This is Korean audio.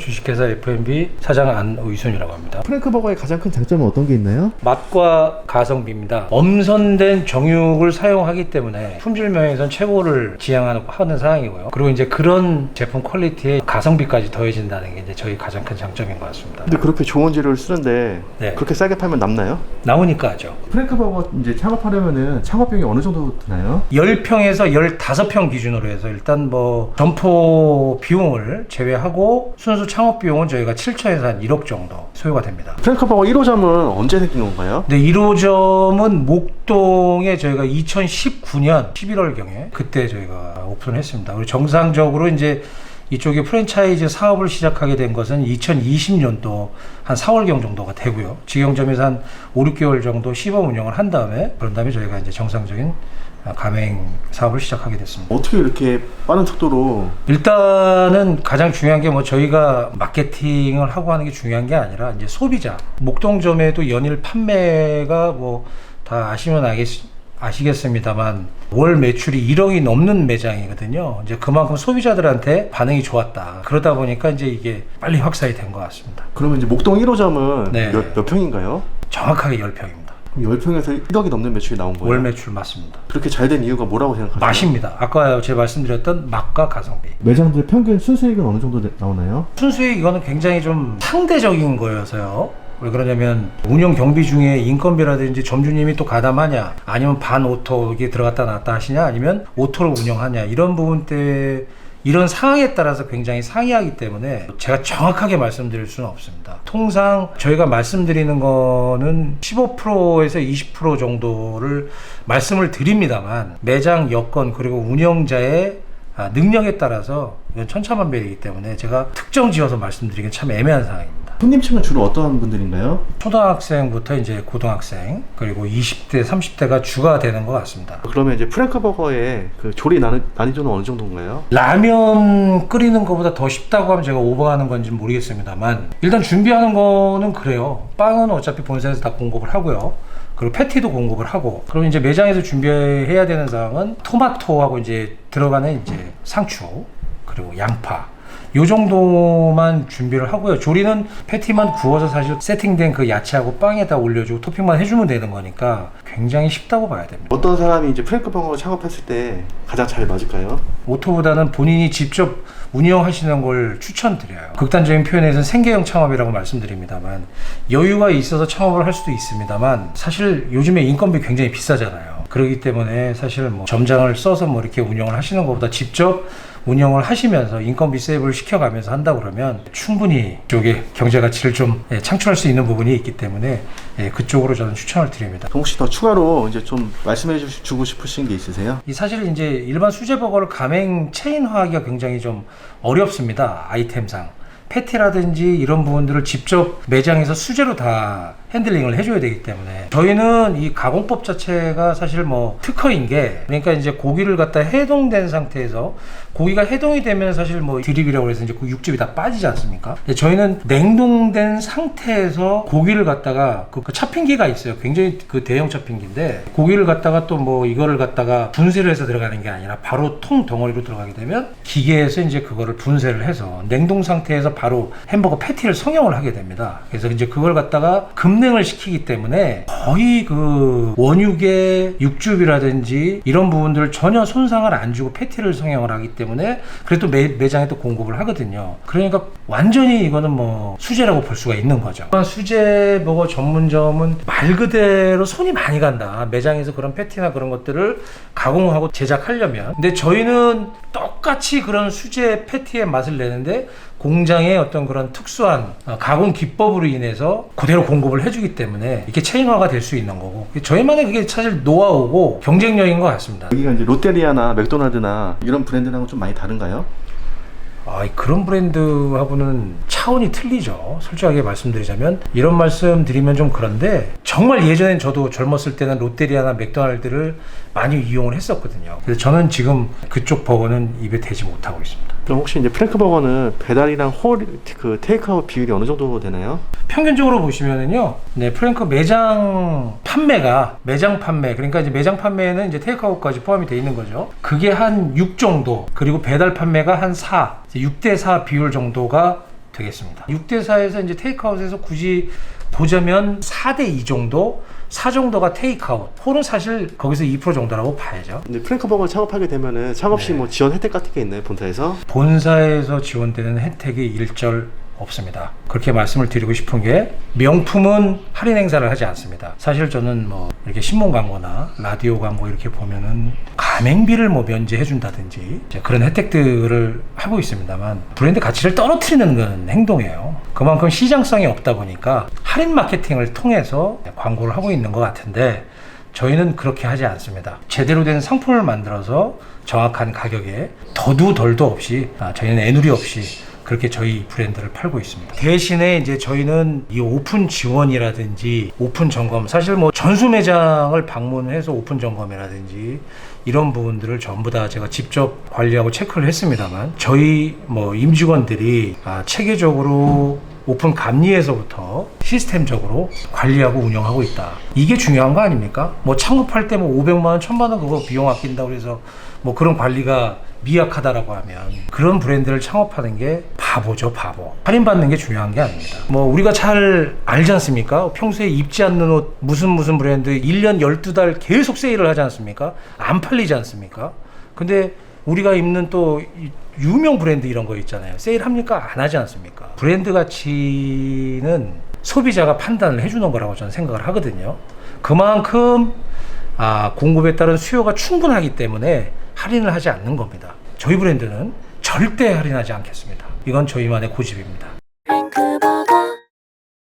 주식회사 F&B 사장 안의순이라고 합니다. 프랭크버거의 가장 큰 장점은 어떤 게 있나요? 맛과 가성비입니다. 엄선된 정육을 사용하기 때문에 품질 면에선 최고를 지향하는 상황이고요. 그리고 이제 그런 제품 퀄리티에 가성비까지 더해진다는 게 이제 저희 가장 큰 장점인 것 같습니다. 근데 그렇게 좋은 재료를 쓰는데 네. 그렇게 싸게 팔면 남나요? 나오니까 하죠. 프랭크버거 이제 창업하려면은 창업비용이 어느 정도 드나요? 10평에서 15평 기준으로 해서 일단 뭐 점포 비용을 제외하고 순수 창업 비용은 저희가 7천에서 한 1억 정도 소요가 됩니다. 프랭크버거 1호점은 언제 생긴 건가요? 네, 1호점은 목동에 저희가 2019년 11월경에 그때 저희가 오픈을 했습니다. 그리고 정상적으로 이제 이쪽에 프랜차이즈 사업을 시작하게 된 것은 2020년도 한 4월경 정도가 되고요. 직영점에서 한 5, 6개월 정도 시범 운영을 한 다음에 그런 다음에 저희가 이제 정상적인 가맹 사업을 시작하게 됐습니다. 어떻게 이렇게 빠른 속도로 일단은 가장 중요한 게 뭐 저희가 마케팅을 하고 하는 게 중요한 게 아니라 이제 소비자 목동점에도 연일 판매가 뭐 다 아시겠습니다만 월 매출이 1억이 넘는 매장이거든요. 이제 그만큼 소비자들한테 반응이 좋았다. 그러다 보니까 이제 이게 빨리 확산이 된 것 같습니다. 그러면 이제 목동 1호점은 네. 몇 평인가요? 정확하게 10평입니다. 10평에서 1억이 넘는 매출이 나온 거예요? 월 매출 맞습니다. 그렇게 잘 된 이유가 뭐라고 생각하세요? 맛입니다. 아까 제가 말씀드렸던 맛과 가성비. 매장들 평균 순수익은 어느 정도 나오나요? 순수익 이거는 굉장히 좀 상대적인 거여서요. 왜 그러냐면 운영 경비 중에 인건비라든지 점주님이 또 가담하냐 아니면 반 오토 이게 들어갔다 나왔다 하시냐 아니면 오토로 운영하냐 이런 부분 때 이런 상황에 따라서 굉장히 상이하기 때문에 제가 정확하게 말씀드릴 수는 없습니다. 통상 저희가 말씀드리는 거는 15%에서 20% 정도를 말씀을 드립니다만 매장 여건 그리고 운영자의 능력에 따라서 이건 천차만별이기 때문에 제가 특정 지어서 말씀드리긴 참 애매한 상황입니다. 손님층은 주로 어떤 분들인가요? 초등학생부터 이제 고등학생 그리고 20대 30대가 주가 되는 것 같습니다. 그러면 이제 프랭크버거의 그 조리 난이도는 어느 정도인가요? 라면 끓이는 것보다 더 쉽다고 하면 제가 오버하는 건지 모르겠습니다만 일단 준비하는 거는 그래요. 빵은 어차피 본사에서 다 공급을 하고요. 그리고 패티도 공급을 하고 그럼 이제 매장에서 준비해야 되는 사항은 토마토하고 이제 들어가는 이제 상추 그리고 양파 요 정도만 준비를 하고요. 조리는 패티만 구워서 사실 세팅된 그 야채하고 빵에다 올려주고 토핑만 해주면 되는 거니까 굉장히 쉽다고 봐야 됩니다. 어떤 사람이 이제 프랭크버거 창업했을 때 가장 잘 맞을까요? 오토보다는 본인이 직접 운영하시는 걸 추천드려요. 극단적인 표현에서는 생계형 창업이라고 말씀드립니다만 여유가 있어서 창업을 할 수도 있습니다만 사실 요즘에 인건비 굉장히 비싸잖아요. 그렇기 때문에 사실 뭐 점장을 써서 뭐 이렇게 운영을 하시는 것보다 직접 운영을 하시면서 인건비 세이브를 시켜가면서 한다 그러면 충분히 이쪽에 경제 가치를 좀 창출할 수 있는 부분이 있기 때문에 그쪽으로 저는 추천을 드립니다. 혹시 더 추가로 이제 좀 말씀해 주고 싶으신 게 있으세요? 이 사실 이제 일반 수제버거를 가맹 체인화하기가 굉장히 좀 어렵습니다. 아이템상. 패티라든지 이런 부분들을 직접 매장에서 수제로 다 핸들링을 해줘야 되기 때문에 저희는 이 가공법 자체가 사실 뭐 특허인 게 그러니까 이제 고기를 갖다 해동된 상태에서 고기가 해동이 되면 사실 뭐 드립이라고 해서 이제 그 육즙이 다 빠지지 않습니까? 저희는 냉동된 상태에서 고기를 갖다가 그 차핑기가 있어요. 굉장히 그 대형 차핑기인데 고기를 갖다가 또 뭐 이거를 갖다가 분쇄를 해서 들어가는 게 아니라 바로 통 덩어리로 들어가게 되면 기계에서 이제 그거를 분쇄를 해서 냉동 상태에서 바로 햄버거 패티를 성형을 하게 됩니다. 그래서 이제 그걸 갖다가 급냉을 시키기 때문에 거의 그 원육의 육즙이라든지 이런 부분들을 전혀 손상을 안 주고 패티를 성형을 하기 때문에 그래도 매장에 또 공급을 하거든요. 그러니까 완전히 이거는 뭐 수제라고 볼 수가 있는 거죠. 수제버거 전문점은 말 그대로 손이 많이 간다. 매장에서 그런 패티나 그런 것들을 가공하고 제작하려면. 근데 저희는 똑같이 그런 수제 패티의 맛을 내는데 공장의 어떤 그런 특수한 가공 기법으로 인해서 그대로 공급을 해주기 때문에 이렇게 체인화가 될 수 있는 거고 저희만의 그게 사실 노하우고 경쟁력인 것 같습니다. 여기가 이제 롯데리아나 맥도날드나 이런 브랜드랑은 좀 많이 다른가요? 그런 브랜드하고는 차원이 틀리죠. 솔직하게 말씀드리자면 이런 말씀 드리면 좀 그런데 정말 예전엔 저도 젊었을 때는 롯데리아나 맥도날드를 많이 이용을 했었거든요. 그래서 저는 지금 그쪽 버거는 입에 대지 못하고 있습니다. 그럼 혹시 이제 프랭크버거는 배달이랑 그 테이크아웃 비율이 어느 정도 되나요? 평균적으로 보시면은요, 네, 프랭크 매장 판매 그러니까 이제 매장 판매는 이제 테이크아웃까지 포함이 돼 있는 거죠. 그게 한 6 정도, 그리고 배달 판매가 한 4, 6대4 비율 정도가 되겠습니다. 6대4에서 이제 테이크아웃에서 굳이 보자면 4대2 정도, 4 정도가 테이크아웃. 홀은 사실 거기서 2% 정도라고 봐야죠. 근데 프랭크버거를 창업하게 되면은 창업 시 네. 뭐 지원 혜택 같은 게 있나요, 본사에서? 본사에서 지원되는 혜택이 일절 없습니다. 그렇게 말씀을 드리고 싶은 게 명품은 할인 행사를 하지 않습니다. 사실 저는 뭐 이렇게 신문 광고나 라디오 광고 이렇게 보면은 가맹비를 뭐 면제해 준다든지 그런 혜택들을 하고 있습니다만 브랜드 가치를 떨어뜨리는 건 행동이에요. 그만큼 시장성이 없다 보니까 할인 마케팅을 통해서 광고를 하고 있는 것 같은데 저희는 그렇게 하지 않습니다. 제대로 된 상품을 만들어서 정확한 가격에 더도 덜도 없이 저희는 애누리 없이 그렇게 저희 브랜드를 팔고 있습니다. 대신에 이제 저희는 이 오픈 지원이라든지 오픈 점검, 사실 뭐 전수 매장을 방문해서 오픈 점검이라든지 이런 부분들을 전부 다 제가 직접 관리하고 체크를 했습니다만 저희 뭐 임직원들이 체계적으로 오픈 감리에서부터 시스템적으로 관리하고 운영하고 있다. 이게 중요한 거 아닙니까? 뭐 창업할 때 뭐 500만 원, 1000만 원 그거 비용 아낀다고 해서 뭐 그런 관리가 미약하다라고 하면 그런 브랜드를 창업하는 게 바보죠, 바보. 할인받는 게 중요한 게 아닙니다. 뭐 우리가 잘 알지 않습니까? 평소에 입지 않는 옷 무슨 브랜드 1년 12달 계속 세일을 하지 않습니까? 안 팔리지 않습니까? 근데 우리가 입는 또 유명 브랜드 이런 거 있잖아요. 세일합니까? 안 하지 않습니까? 브랜드 가치는 소비자가 판단을 해주는 거라고 저는 생각을 하거든요. 그만큼 공급에 따른 수요가 충분하기 때문에 할인을 하지 않는 겁니다. 저희 브랜드는 절대 할인하지 않겠습니다. 이건 저희만의 고집입니다.